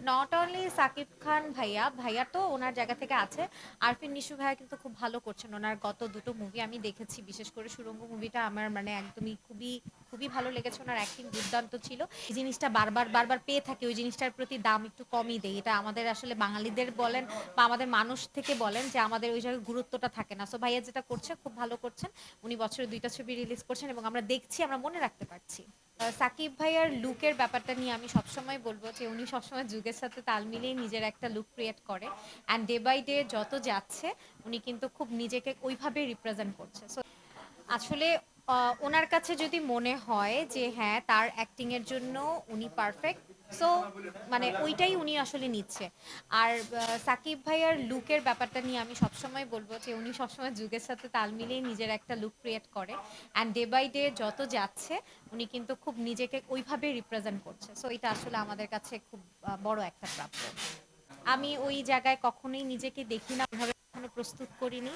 Not only Shakib Khan ভাইয়া, ভাইয়া তো ওনার জায়গা থেকে আছে। আরফিন নিশু ভাইয়া কিন্তু খুব ভালো করছেন। ওনার গত দুটো মুভি আমি দেখেছি, বিশেষ করে সুড়ঙ্গ মুভিটা আমার মানে একদমই খুবই খুবই ভালো লেগেছে। ওনার অ্যাক্টিং দুর্দান্ত ছিল। এই জিনিসটা বারবার বারবার পেয়ে থাকি, ওই জিনিসটার প্রতি দাম একটু কমই দেই। এটা আমাদের আসলে বাঙালিদের বলেন বা আমাদের মানুষ থেকে বলেন যে আমাদের ওই জায়গায় গুরুত্বটা থাকে না। সো ভাইয়া যেটা করছে খুব ভালো করছেন। উনি বছরে ২টা ছবি রিলিজ করছেন এবং আমরা দেখছি, আমরা মনে রাখতে পারছি। সাকিব ভাইয়ার লুকের ব্যাপারটা নিয়ে আমি সবসময় বলবো যে উনি সবসময় যুগের সাথে তাল মিলিয়ে নিজের একটা লুক ক্রিয়েট করে। অ্যান্ড ডে বাই ডে যত যাচ্ছে উনি কিন্তু খুব নিজেকে ওইভাবে রিপ্রেজেন্ট করছে। সো আসলে ওনার কাছে যদি মনে হয় যে হ্যাঁ তার অ্যাক্টিং এর জন্য উনি পারফেক্ট, সো মানে ওইটাই উনি আসলে নিচ্ছে। আর সাকিব ভাইয়ার লুকের ব্যাপারটা নিয়ে আমি সবসময় বলবো যে উনি সবসময় যুগের সাথে তাল মিলিয়ে নিজের একটা লুক ক্রিয়েট করে। অ্যান্ড ডে বাই ডে যত যাচ্ছে উনি কিন্তু খুব নিজেকে ওইভাবে রিপ্রেজেন্ট করছে। সো এটা আসলে আমাদের কাছে খুব বড় একটা প্রাপ্য। আমি ওই জায়গায় কখনোই নিজেকে দেখি না, ওইভাবে কখনো প্রস্তুত করিনি।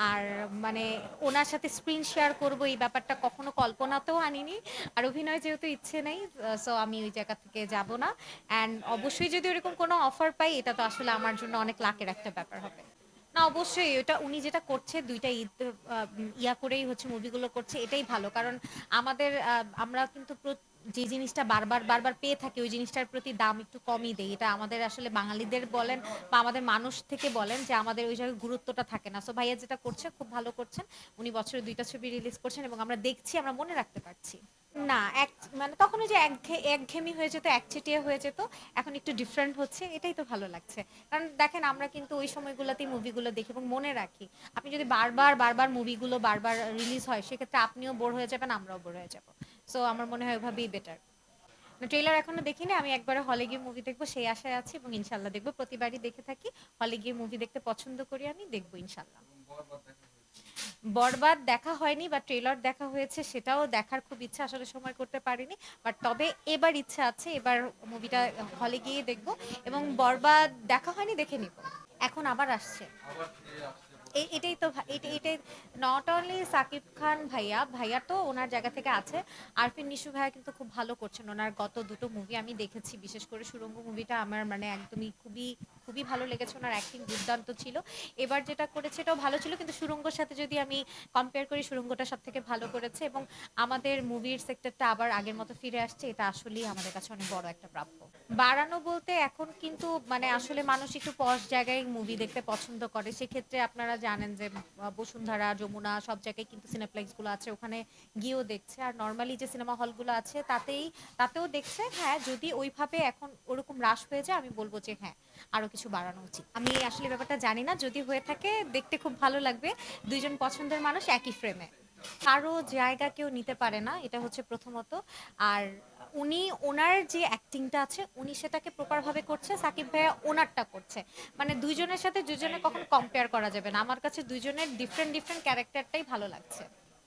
আর মানে ওনার সাথে স্ক্রিন শেয়ার করব এই ব্যাপারটা কখনো কল্পনাতেও আনিনি। আর অভিনয় যেহেতু ইচ্ছে নেই, সো আমি ওই জায়গা থেকে যাব না। অ্যান্ড অবশ্যই যদি ওরকম কোনো অফার পাই, এটা তো আসলে আমার জন্য অনেক লাকের একটা ব্যাপার হবে। না অবশ্যই এটা উনি যেটা করছে ২টা ঈদ ইয়া করেই হচ্ছে মুভিগুলো করছে, এটাই ভালো। কারণ আমাদের আমরা কিন্তু যে জিনিসটা বারবার বারবার পেয়ে থাকি, ওই জিনিসটার প্রতি দাম একটু কমই দেই। এটা আমাদের আসলে বাঙালিদের বলেন বা আমাদের মানুষ থেকে বলেন যে আমাদের ওই জায়গায় গুরুত্বটা থাকে না। সো ভাইয়া যেটা করছে খুব ভালো করছেন। উনি বছরে ২টা ছবি রিলিজ করছেন এবং আমরা দেখছি, আমরা মনে রাখতে পারছি। না এক মানে তখন ওই যে একঘেয়েমি হয়ে যেত, একচেটিয়া হয়ে যেত। এখন একটু ডিফারেন্ট হচ্ছে, এটাই তো ভালো লাগছে। কারণ দেখেন আমরা কিন্তু ওই সময়গুলোতেই মুভিগুলো দেখি এবং মনে রাখি। আপনি যদি বারবার বারবার মুভিগুলো বারবার রিলিজ হয়, সেক্ষেত্রে আপনিও বোর হয়ে যাবেন, আমরাও বোর হয়ে যাব। সো আমার মনে হয় ওইভাবেই বেটার। ট্রেলার এখনো দেখিনি, আমি একবারে হলে গিয়ে মুভি দেখবো সেই আশায় আছি এবং ইনশাল্লাহ দেখবো। প্রতিবারই দেখে থাকি, হলে গিয়ে মুভি দেখতে পছন্দ করি, আমি দেখবো ইনশাল্লাহ। বরবাদ দেখা হয়নি বা ট্রেলার দেখা হয়েছে, সেটাও দেখার খুব ইচ্ছা, আসলে সময় করতে পারিনি। বাট তবে এবার ইচ্ছা আছে, এবার মুভিটা হলে গিয়ে দেখবো। এবং বরবাদ দেখা হয়নি, দেখে নিব। এখন আবার আসছে। এটাই তো এটাই নট অনলি সাকিব খান ভাইয়া, ভাইয়া তো ওনার জায়গা থেকে আছে। আরফিন নিশু ভাইয়া কিন্তু খুব ভালো করছেন। ওনার গত দুটো মুভি আমি দেখেছি, বিশেষ করে সুড়ঙ্গ মুভিটা আমার মানে একদমই খুবই খুবই ভালো লেগেছে। ওনার অ্যাক্টিং দুর্দান্ত ছিল। এবার যেটা করেছে এটাও ভালো ছিল, কিন্তু সুড়ঙ্গর সাথে যদি আমি কম্পেয়ার করি, সুড়ঙ্গটা সব থেকে ভালো করেছে। এবং আমাদের মুভির সেক্টরটা আবার আগের মতো ফিরে আসছে, এটা আসলেই আমাদের কাছে অনেক বড় একটা প্রাপ্য। বাড়ানো বলতে এখন কিন্তু মানে আসলে মানুষ একটু পশ জায়গায় মুভি দেখতে পছন্দ করে। সেক্ষেত্রে আপনারা জানেন যে বসুন্ধরা, যমুনা সব জায়গায় কিন্তু সিনেপ্লেক্স গুলো আছে, ওখানে গিয়েও দেখছে। আর নর্মালি যে সিনেমা হলগুলো আছে তাতেও দেখছে। হ্যাঁ যদি ওইভাবে এখন ওরকম রাশ হয়ে যায়, আমি বলবো যে হ্যাঁ আরো কিছু বাড়ানো উচিত। আমি আসলে ব্যাপারটা জানি না, যদি হয়ে থাকে দেখতে খুব ভালো লাগবে। দুইজন পছন্দের মানুষ একই ফ্রেমে, কারো জায়গা কেউ নিতে পারে না, এটা হচ্ছে প্রথমত। আর উনি ওনার যে অ্যাক্টিংটা আছে উনি সেটাকে প্রপার ভাবে করছে, সাকিব ভাইয়া ওনারটা করছে। মানে দুইজনের সাথে দুইজনের কখনো কম্পেয়ার করা যাবে না। আমার কাছে দুইজনের ডিফারেন্ট ডিফারেন্ট ক্যারেক্টারটাই ভালো লাগছে।